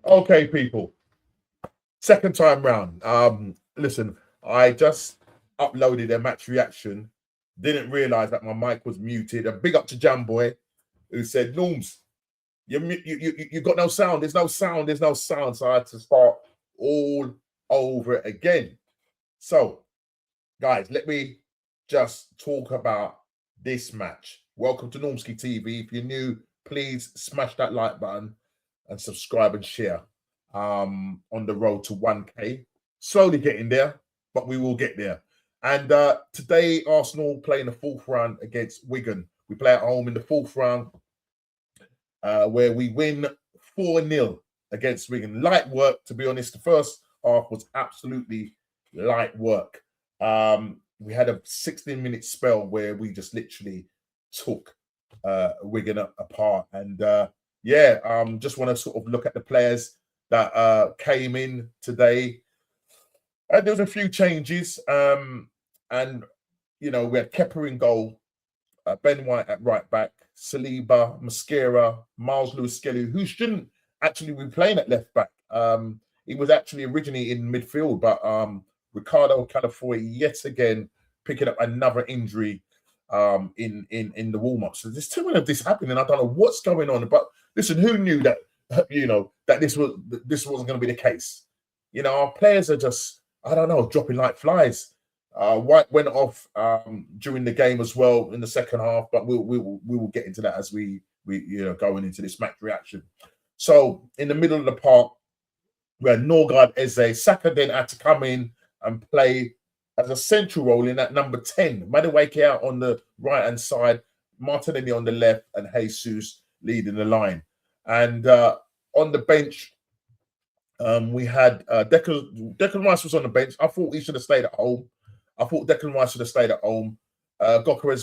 Okay, people. Second time round. Listen, I just uploaded a match reaction. Didn't realize that my mic was muted. A big up to Jamboy, who said, "Norms, you got no sound. There's no sound. There's no sound." So I had to start all over again. So, guys, let me just talk about this match. Welcome to Normski TV. If you're new, please smash that like button and subscribe and share. On the road to 1K. Slowly getting there, but we will get there. And today, Arsenal playing the fourth round against Wigan. We play at home in the fourth round, where we win 4-0 against Wigan. Light work, to be honest. The first half was absolutely light work. We had a 16-minute spell where we just literally took Wigan apart. And just want to sort of look at the players that came in today. And there was a few changes. And, we had Kepa in goal, Ben White at right back, Saliba, Mosquera, Miles Lewis-Skelly, who shouldn't actually be playing at left back. He was actually originally in midfield, but Ricardo Calafoy yet again picking up another injury in the warm-up. So there's too many of this happening. I don't know what's going on. But listen, who knew that that this wasn't going to be the case? Our players are just, I don't know, dropping like flies. White went off during the game as well in the second half, but we will get into that as we going into this match reaction. So in the middle of the park, we had Norgard Eze. Saka then had to come in and play as a central role in that number 10. Madueke out on the right-hand side, Martinelli on the left, and Jesus leading the line. And on the bench, we had Declan Rice was on the bench. I thought he should have stayed at home. Gokeres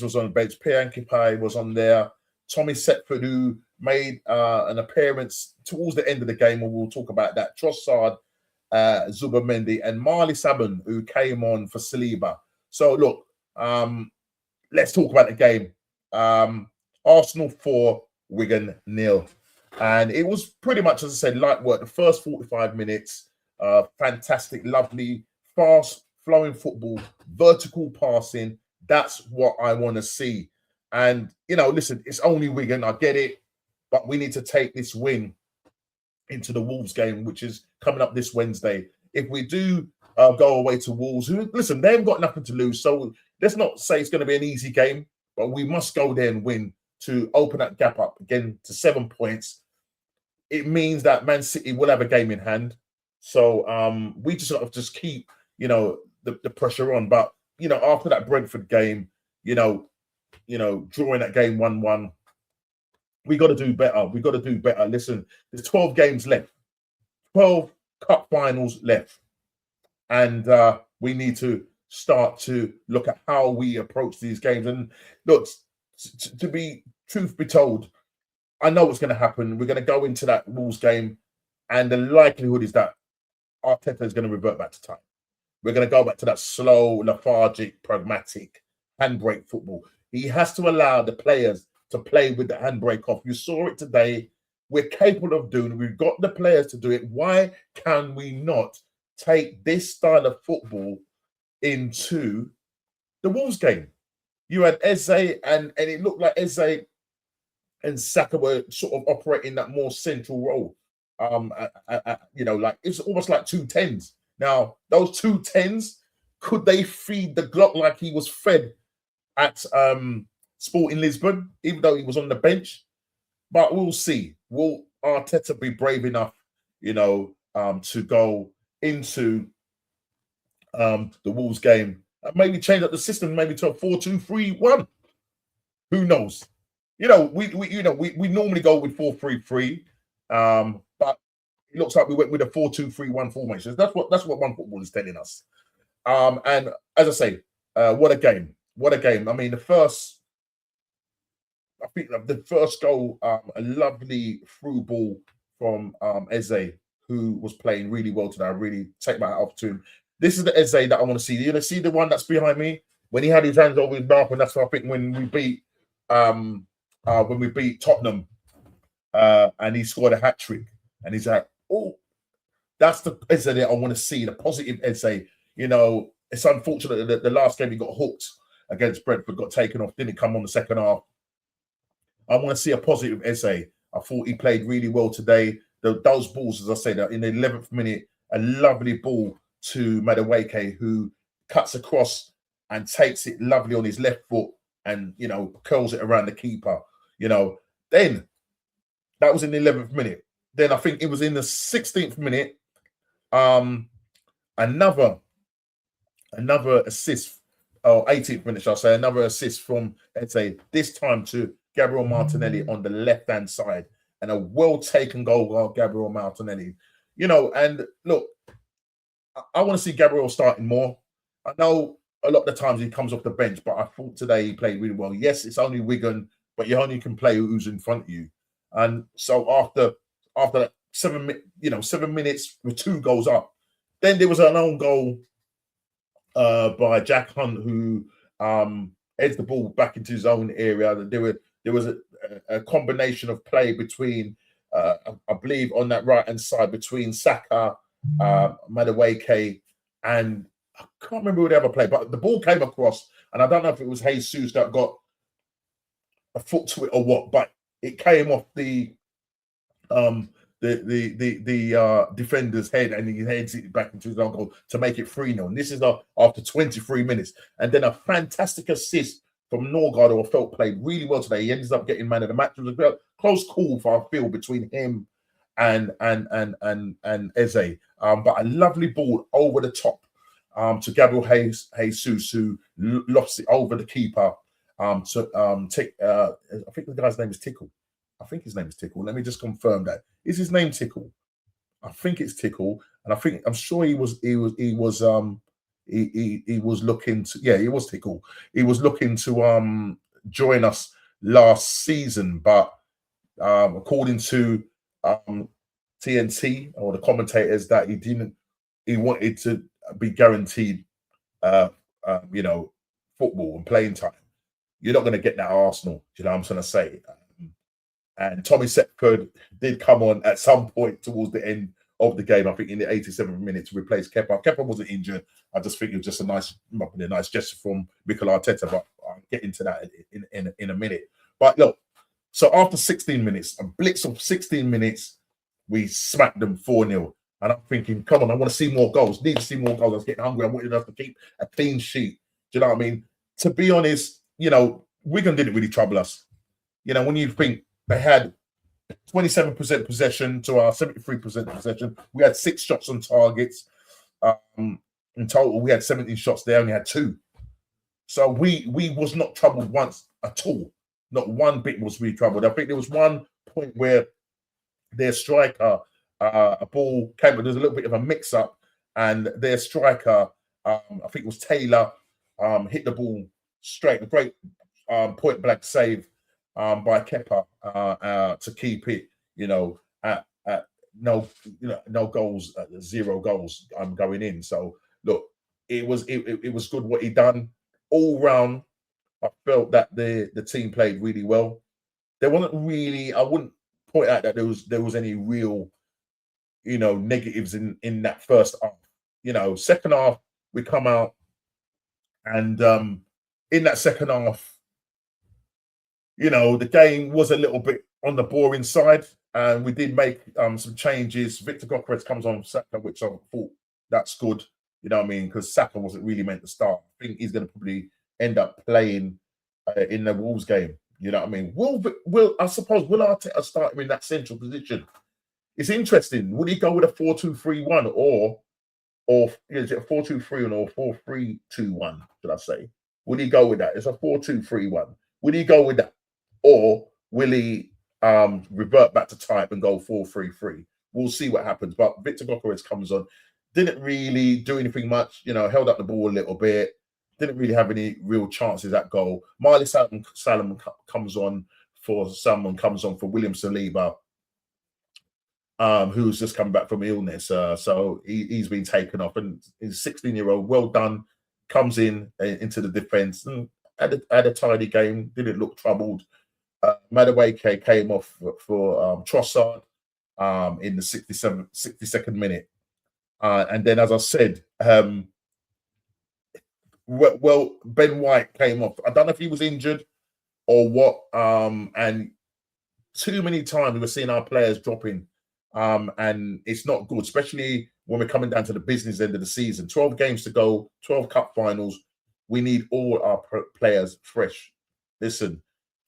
was on the bench. Pierre Nkipai was on there. Tommy Setford, who made an appearance towards the end of the game, and we'll talk about that. Trossard, Zubamendi, and Marley Sabin, who came on for Saliba. So, look, let's talk about the game. Arsenal 4, Wigan 0. And it was pretty much, as I said, light work. The first 45 minutes, fantastic, lovely, fast-flowing football, vertical passing. That's what I want to see. And, listen, it's only Wigan. I get it. But we need to take this win into the Wolves game, which is coming up this Wednesday. If we do go away to Wolves, who, listen, they haven't got nothing to lose. So let's not say it's going to be an easy game, but we must go there and win to open that gap up again to 7 points. It means that Man City will have a game in hand. So we just sort of just keep, the pressure on. But, after that Brentford game, drawing that game 1-1, we got to do better. Listen, there's 12 games left, 12 cup finals left. And we need to start to look at how we approach these games. And look, to be truth be told, I know what's going to happen. We're going to go into that Wolves game, and the likelihood is that Arteta is going to revert back to time. We're going to go back to that slow, lethargic, pragmatic handbrake football. He has to allow the players to play with the handbrake off. You saw it today. We're capable of doing it. We've got the players to do it. Why can we not take this style of football into the Wolves game? You had Eze, and it looked like Eze and Saka were sort of operating that more central role. Like it's almost like 2 10s. Now, those 2 10s, could they feed the Glock like he was fed at Sporting Lisbon, even though he was on the bench? But we'll see. Will Arteta be brave enough, to go into the Wolves game? Maybe change up the system, maybe to a 4-2-3-1. Who knows? We normally go with 4-3-3, but it looks like we went with a 4-2-3-1 formation. That's what One Football is telling us. And as I say, what a game! What a game! I mean, the first goal, a lovely through ball from Eze, who was playing really well today. I really take my hat off to him. This is the Eze that I want to see. You know, see the one that's behind me when he had his hands over his mouth, and that's what I think when we beat Tottenham, and he scored a hat trick, and he's like, Oh, that's the Eze that I want to see, the positive Eze. You know, it's unfortunate that the last game he got hooked against Brentford, got taken off, didn't come on the second half. I want to see a positive Eze. I thought he played really well today. Those balls, as I said, in the 11th minute, a lovely ball to Madueke, who cuts across and takes it lovely on his left foot and, you know, curls it around the keeper. You know, then that was in the 11th minute. Then I think it was in the 16th minute, another assist, or 18th minute, shall I say, another assist from Eze, this time to Gabriel Martinelli on the left-hand side, and a well-taken goal by Gabriel Martinelli. You know, and look, I want to see Gabriel starting more. I know a lot of the times he comes off the bench, but I thought today he played really well. Yes, it's only Wigan, but you only can play who's in front of you. And so after that 7 minutes with 2 goals up, then there was an own goal by Jack Hunt, who heads the ball back into his own area. There was a combination of play between, I believe, on that right-hand side between Saka, Madueke, and I can't remember who the other played, but the ball came across, and I don't know if it was Jesus that got a foot to it or what, but it came off the defender's head, and he heads it back into his own goal to make it 3-0. And this is after 23 minutes. And then a fantastic assist from Norgard, who I felt played really well today. He ends up getting man of the match. It was a close call, for I feel, between him and Eze. But a lovely ball over the top to Gabriel Jesus, who lost it over the keeper. I think the guy's name is Tickle. I think his name is Tickle. Let me just confirm that. Is his name Tickle? I think it's Tickle, and I'm sure he was looking to, yeah, he was Tickle. He was looking to join us last season, but according to TNT or the commentators, that he wanted to be guaranteed football and playing time. You're not going to get that at Arsenal, you know what I'm trying to say? And Tommy Setford did come on at some point towards the end of the game, I think in the 87th minute, to replace Kepa. Kepa wasn't injured. I just think it was just a nice gesture from Mikel Arteta, but I'll get into that in a minute. But look, so after 16 minutes, a blitz of 16 minutes, we smacked them 4-0. And I'm thinking, come on, I want to see more goals. Need to see more goals. I was getting hungry. I wanted us to keep a clean sheet. Do you know what I mean? To be honest, you know, Wigan didn't really trouble us. You know, when you think they had 27% possession to our 73% possession, we had 6 shots on targets. In total, we had 17 shots. They only had 2. So we was not troubled once at all. Not one bit was we troubled. I think there was one point where their striker, a ball came, but there's a little bit of a mix-up, and their striker, I think it was Taylor, hit the ball straight. A great point-blank save by Kepa to keep it, you know, at no goals, 0 goals going in. So look, it was good what he done all round. I felt that the team played really well. There wasn't really, I wouldn't point out that there was any real, you know, negatives in that first half. You know, second half we come out, and in that second half, you know, the game was a little bit on the boring side, and we did make some changes. Victor Gokres comes on Saka, which I thought that's good. You know what I mean? Because Saka wasn't really meant to start. I think he's going to probably end up playing in the Wolves game. You know what I mean? Will Arteta start him in that central position? It's interesting. Would he go with a 4-2-3-1 or is it a 4-2-3-1 or 4-3-2-1? Should I say? Would he go with that? It's a 4-2-3-1. Would he go with that, or will he revert back to type and go 4-3-3? We'll see what happens. But Victor Gokres comes on, didn't really do anything much. You know, held up the ball a little bit. Didn't really have any real chances at goal. Marley Salomon comes on for William Saliba, who's just come back from illness. So he's been taken off, and he's 16-year-old, well done, comes into the defence and had a tidy game, didn't look troubled. Madueke came off for Trossard. in the 62nd minute. And then, as I said, well, Ben White came off. I don't know if he was injured or what. And too many times we're seeing our players dropping. And it's not good, especially when we're coming down to the business end of the season. 12 games to go, 12 cup finals. We need all our players fresh. Listen,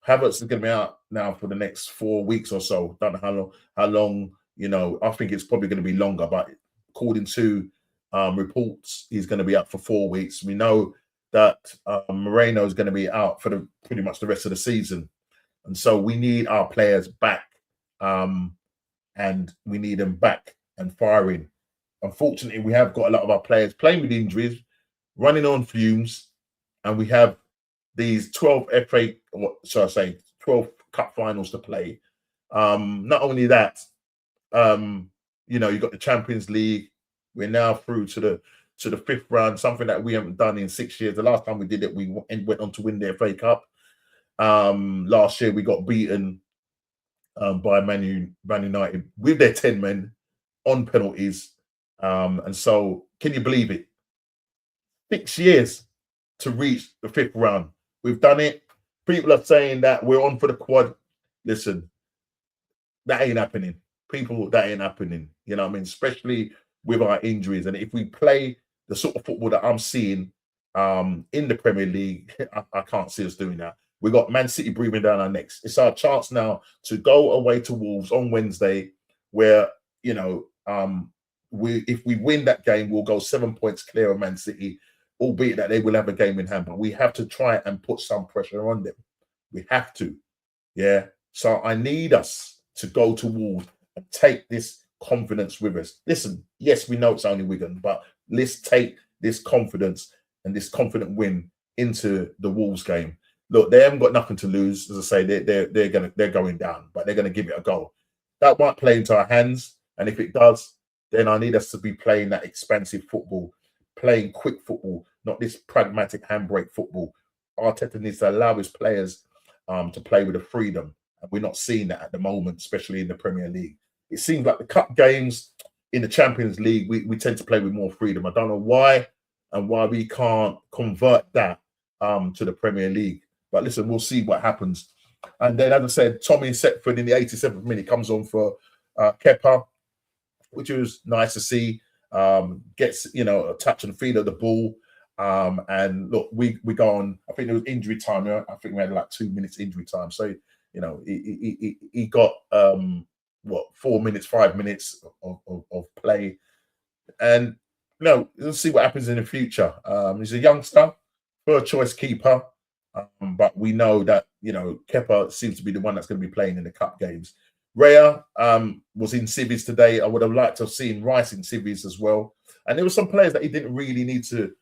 Havertz is going to be out now for the next 4 weeks or so. Don't know how long, you know, I think it's probably going to be longer, but according to reports, he's going to be out for 4 weeks. We know that Moreno is going to be out for pretty much the rest of the season. And so we need our players back. And we need them back and firing. Unfortunately, we have got a lot of our players playing with injuries, running on fumes, and we have these 12 FA, what shall I say, 12 cup finals to play. Not only that, you know, you've got the Champions League. We're now through to the fifth round, something that we haven't done in 6 years. The last time we did it, we went on to win the FA Cup. Last year, we got beaten by Man United with their 10 men on penalties. And so, can you believe it? 6 years to reach the fifth round. We've done it. People are saying that we're on for the quad. Listen, that ain't happening. People, that ain't happening. You know what I mean? Especially with our injuries. And if we play the sort of football that I'm seeing in the Premier League, I can't see us doing that. We got Man City breathing down our necks. It's our chance now to go away to Wolves on Wednesday, where, you know, if we win that game, we'll go 7 points clear of Man City, albeit that they will have a game in hand. But we have to try and put some pressure on them. We have to. Yeah. So I need us to go to Wolves and take this confidence with us. Listen, yes, we know it's only Wigan, but let's take this confidence and this confident win into the Wolves game. Look, they haven't got nothing to lose. As I say, they're going down, but they're going to give it a go. That might play into our hands, and if it does, then I need us to be playing that expansive football, playing quick football, not this pragmatic handbrake football. Arteta needs to allow his players to play with a freedom, and we're not seeing that at the moment, especially in the Premier League. It seems like the cup games in the Champions League, we tend to play with more freedom. I don't know why and why we can't convert that to the Premier League. But listen, we'll see what happens. And then, as I said, Tommy Setford in the 87th minute comes on for Kepa, which was nice to see. Gets, you know, a touch and feel of the ball. And look, we go on. I think there was injury time. I think we had like 2 minutes injury time. So, you know, he got 4 minutes, 5 minutes of play. And, you know, we'll see what happens in the future. He's a youngster, first choice keeper. But we know that, you know, Kepa seems to be the one that's going to be playing in the cup games. Raya was in civvies today. I would have liked to have seen Rice in civvies as well. And there were some players that he didn't really need to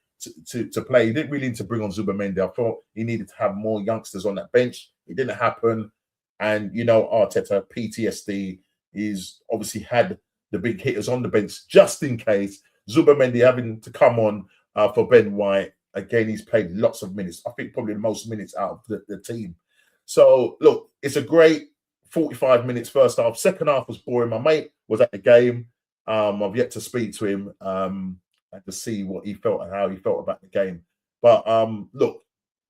play. He didn't really need to bring on Zubamendi. I thought he needed to have more youngsters on that bench. It didn't happen. And, you know, Arteta, PTSD, he's obviously had the big hitters on the bench just in case. Zubamendi having to come on for Ben White. Again, he's played lots of minutes. I think probably the most minutes out of the team. So, look, it's a great 45 minutes first half. Second half was boring. My mate was at the game. I've yet to speak to him and to see what he felt and how he felt about the game. But, look,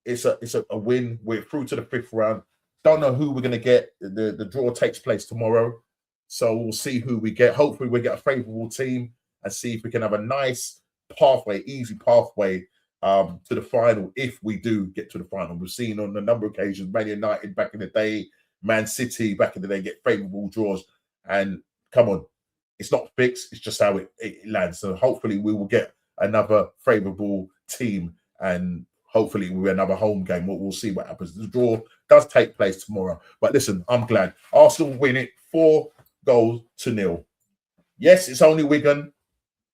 it's a win. We're through to the fifth round. Don't know who we're going to get. The draw takes place tomorrow. So we'll see who we get. Hopefully we'll get a favourable team and see if we can have a nice pathway, easy pathway to the final if we do get to the final. We've seen on a number of occasions, Man United back in the day, Man City back in the day get favourable draws. And come on, it's not fixed. It's just how it lands. So hopefully we will get another favourable team and hopefully we'll be another home game. We'll see what happens. The draw does take place tomorrow. But listen, I'm glad. Arsenal win it 4-0. Yes, it's only Wigan.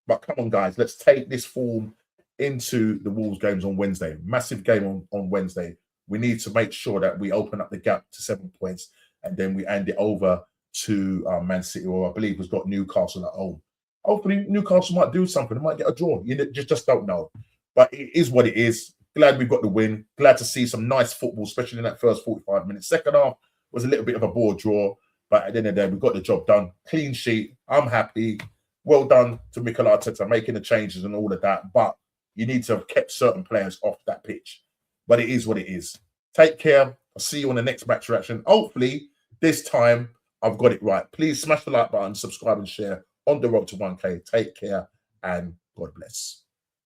But come on, guys, let's take this form into the Wolves games on Wednesday. Massive game on Wednesday. We need to make sure that we open up the gap to 7 points and then we hand it over to Man City, or I believe we've got Newcastle at home. Hopefully Newcastle might do something. They might get a draw. You just don't know. But it is what it is. Glad we've got the win. Glad to see some nice football, especially in that first 45 minutes. Second half was a little bit of a bore draw. But at the end of the day, we got the job done. Clean sheet. I'm happy. Well done to Mikel Arteta making the changes and all of that. But you need to have kept certain players off that pitch. But it is what it is. Take care. I'll see you on the next match reaction. Hopefully, this time I've got it right. Please smash the like button, subscribe and share on the road to 1K. Take care and God bless.